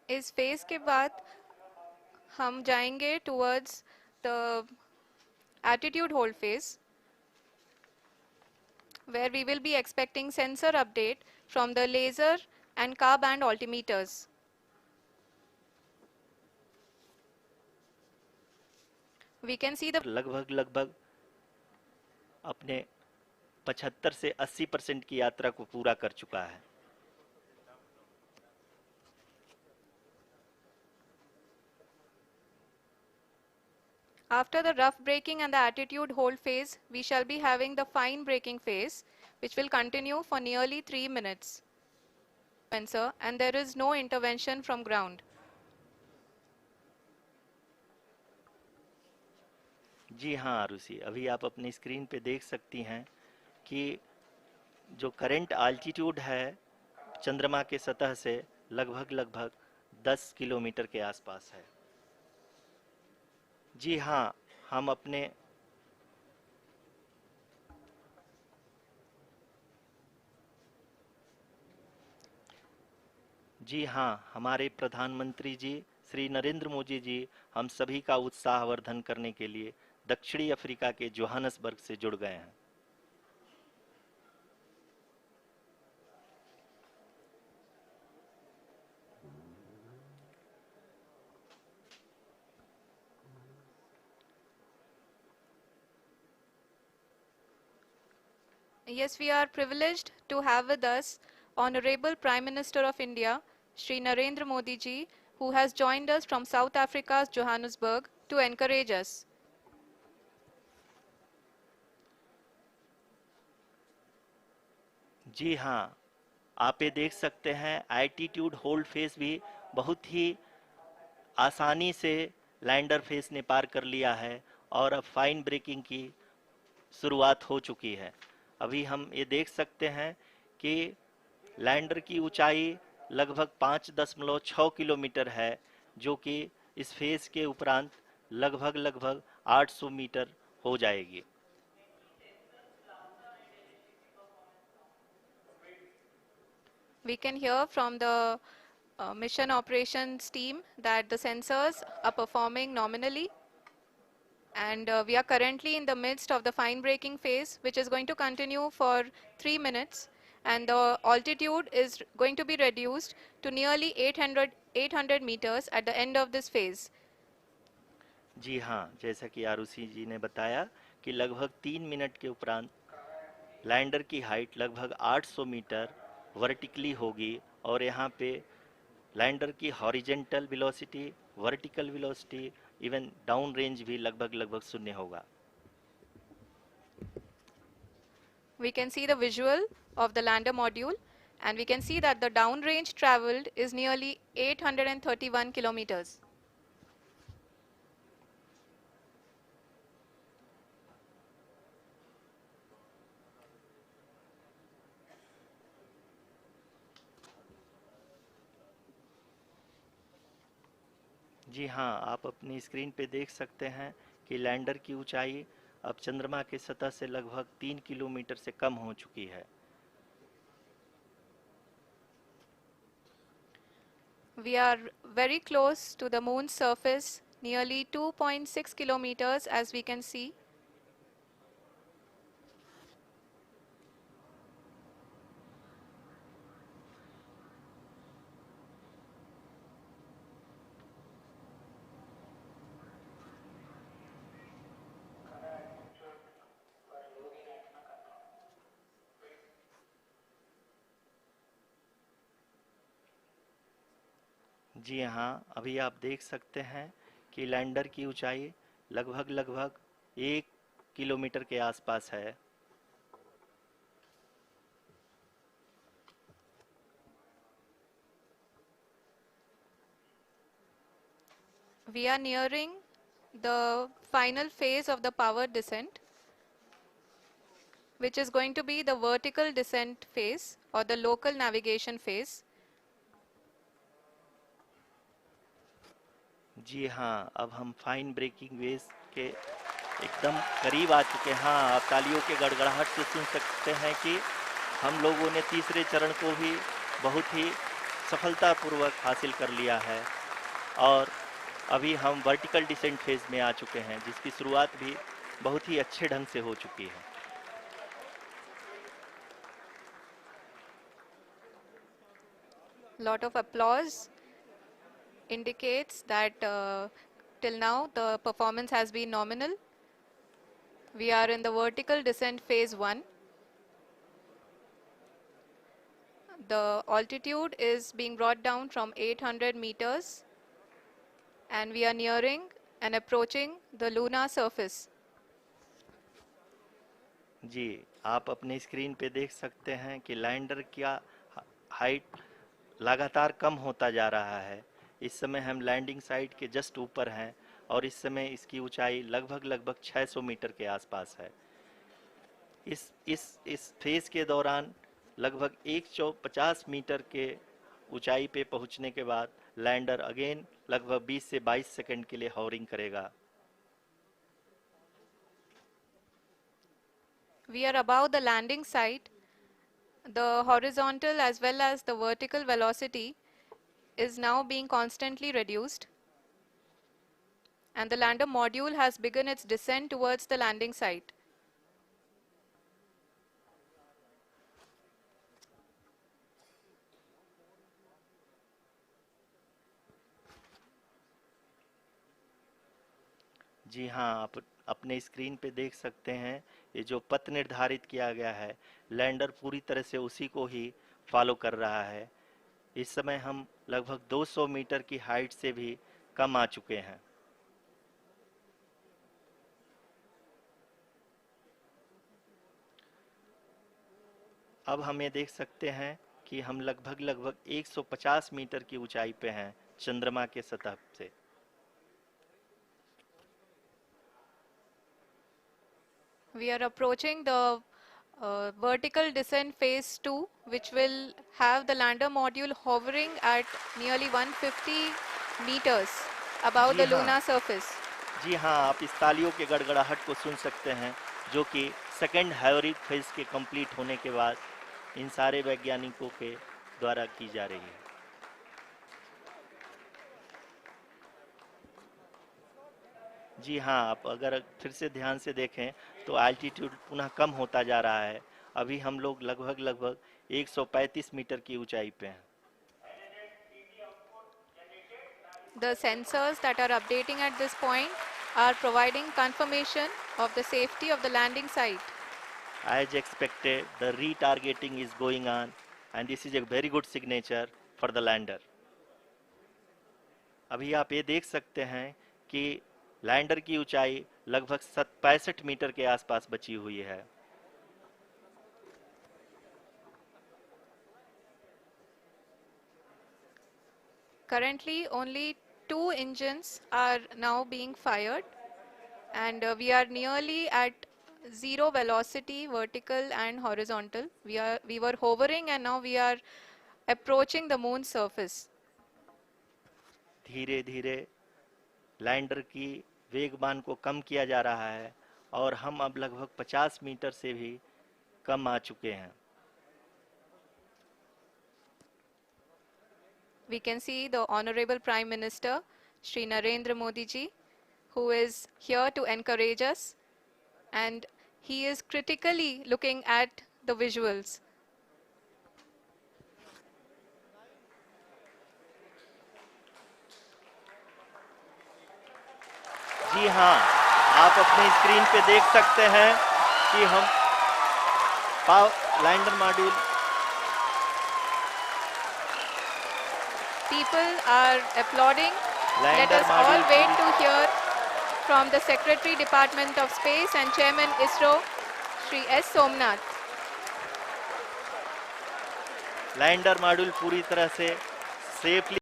इस फेज के बाद हम जाएंगे towards the attitude hold phase, where we will be expecting sensor update from the laser and car band altimeters. We can see the लगभग लगभग अपने 75 से 80% की यात्रा को पूरा कर चुका है। after the rough braking and the attitude hold phase, we shall be having the fine braking phase, which will continue for nearly 3 minutes. And there is no intervention from ground. जी हाँ आरुषि, अभी आप अपनी स्क्रीन पे देख सकती हैं कि जो करंट आल्टीट्यूड है चंद्रमा के सतह से लगभग लगभग 10 किलोमीटर के आसपास है। जी हाँ, हम अपने जी हाँ, हमारे प्रधानमंत्री जी श्री नरेंद्र मोदी जी हम सभी का उत्साहवर्धन करने के लिए दक्षिणी अफ्रीका के जोहानसबर्ग से जुड़ गए हैं। Yes, we are privileged to have with us Honorable Prime Minister of India, Shri Narendra Modi ji, who has joined us from South Africa's Johannesburg to encourage us. जी हाँ, आप ये देख सकते हैं एल्टीट्यूड होल्ड फेस भी बहुत ही आसानी से लैंडर फेस ने पार कर लिया है और अब फाइन ब्रेकिंग की शुरुआत हो चुकी है। अभी हम ये देख सकते हैं कि लैंडर की ऊंचाई लगभग 5.6 किलोमीटर है, जो कि इस फेज के उपरांत लगभग लगभग 800 मीटर हो जाएगी। We can hear from the mission operations team that the sensors are performing nominally, and we are currently in the midst of the fine braking phase, which is going to continue for 3 minutes, and the altitude is going to be reduced to nearly 800 meters at the end of this phase. जी हाँ, जैसा कि आरुषि जी ने बताया कि लगभग 3 minute के उपरांत lander की हाइट लगभग 800 मीटर वर्टिकली होगी और यहाँ पे लैंडर की horizontal velocity, vertical velocity, even down range भी लगभग लगभग शून्य होगा। We can see the visual of the lander module, and we can see that the downrange traveled is nearly 831 kilometers. जी हाँ, आप अपनी स्क्रीन पे देख सकते हैं कि लैंडर की ऊंचाई अब चंद्रमा की सतह से लगभग 3 किलोमीटर से कम हो चुकी है। We are very close to the moon's surface, nearly 2.6 kilometers as we can see. जी हाँ, अभी आप देख सकते हैं कि लैंडर की ऊंचाई लगभग लगभग 1 किलोमीटर के आसपास है। We are nearing the final phase of the power descent, which is going to be the vertical descent phase or the local navigation phase. जी हाँ, अब हम फाइन ब्रेकिंग वेव के एकदम करीब आ चुके हैं। हाँ, आप तालियों के गड़गड़ाहट से सुन सकते हैं कि हम लोगों ने तीसरे चरण को भी बहुत ही सफलतापूर्वक हासिल कर लिया है और अभी हम वर्टिकल डिसेंट फेज में आ चुके हैं, जिसकी शुरुआत भी बहुत ही अच्छे ढंग से हो चुकी है। Lot of applause indicates that till now the performance has been nominal. We are in the vertical descent phase 1. The altitude is being brought down from 800 meters and we are nearing and approaching the lunar surface. जी, आप अपने screen पे देख सकते हैं कि lander का height लगातार कम होता जा रहा है। इस समय हम लैंडिंग साइट के जस्ट ऊपर हैं और इस समय इसकी ऊंचाई लगभग 600 मीटर के आसपास है। इस फेज के दौरान लगभग 150 मीटर के ऊंचाई पे पहुंचने के बाद लैंडर अगेन लगभग 20 से 22 सेकंड के लिए हॉवरिंग करेगा। We are above the landing site. The horizontal as well as the vertical velocity is now being constantly reduced. And the lander module has begun its descent towards the landing site. जी हाँ, आप अपने screen पे देख सकते हैं ये जो पथ निर्धारित किया गया है, लैंडर पूरी तरह से उसी को ही फॉलो कर रहा है। इस समय हम लगभग 200 मीटर की हाइट से भी कम आ चुके हैं। अब हम ये देख सकते हैं कि हम लगभग 150 मीटर की ऊंचाई पे हैं चंद्रमा के सतह से। We are approaching the vertical descent phase 2, which will have the lander module hovering at nearly 150 meters above ji the हाँ, lunar surface. जी हाँ, आप इस तालियों के गड़गड़ाहट को सुन सकते हैं, जो कि सेकेंड हाइवरिक फेज के कंप्लीट होने के बाद इन सारे वैज्ञानिकों के द्वारा की जा रही है। जी हाँ, आप अगर फिर से ध्यान से देखें तो एल्टीट्यूड पुनः कम होता जा रहा है। अभी हम लोग लगभग 135 मीटर की ऊंचाई पे हैं। The sensors that are updating at this point are providing confirmation of the safety of the landing site. As expected, the retargeting is going on and this is a very good signature for the lander. अभी आप ये देख सकते हैं कि lander की ऊंचाई लगभग 65 मीटर के आसपास बची हुई है। Currently, only 2 engines are now being fired, and we are nearly at zero velocity, vertical and horizontal. We were hovering, and now we are approaching the moon's surface. धीरे धीरे लैंडर की वेगमान को कम किया जा रहा है और हम अब लगभग 50 मीटर से भी कम आ चुके हैं। We can see the Honorable Prime Minister, Shri Narendra Modi ji, who is here to encourage us, and he is critically looking at the visuals. जी हाँ, आप अपने स्क्रीन पे देख सकते हैं कि हम lander module People are applauding. Let us all wait to hear from the Secretary Department of Space and Chairman ISRO, Shri S. Somnath. Lander module पूरी तरह से सेफली